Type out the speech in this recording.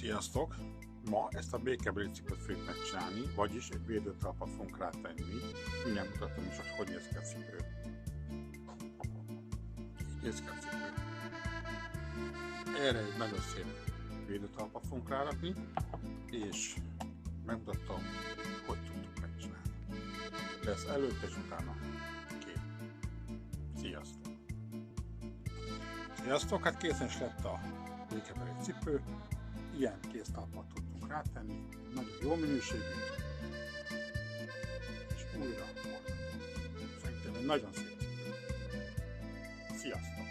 Sziasztok! Ma ezt a békebeli cipőt fogjuk megcsinálni, vagyis egy védőtalpat fogunk rátenni. Mindjárt mutatom is, hogy néz ki a cipő. Így néz ki a cipő. Erre egy nagyon szép védőtalpat fogunk rárakni, és megmutatom, hogy tudtuk megcsinálni. Lesz előtt és utána kép. Sziasztok! Sziasztok! Hát készen is lett a békebeli cipő. Ilyen kéztalpat tudtunk rátenni, nagyon jó minőségű, és újra mondhatom. Szerintem egy nagyon szép cipő. Sziasztok!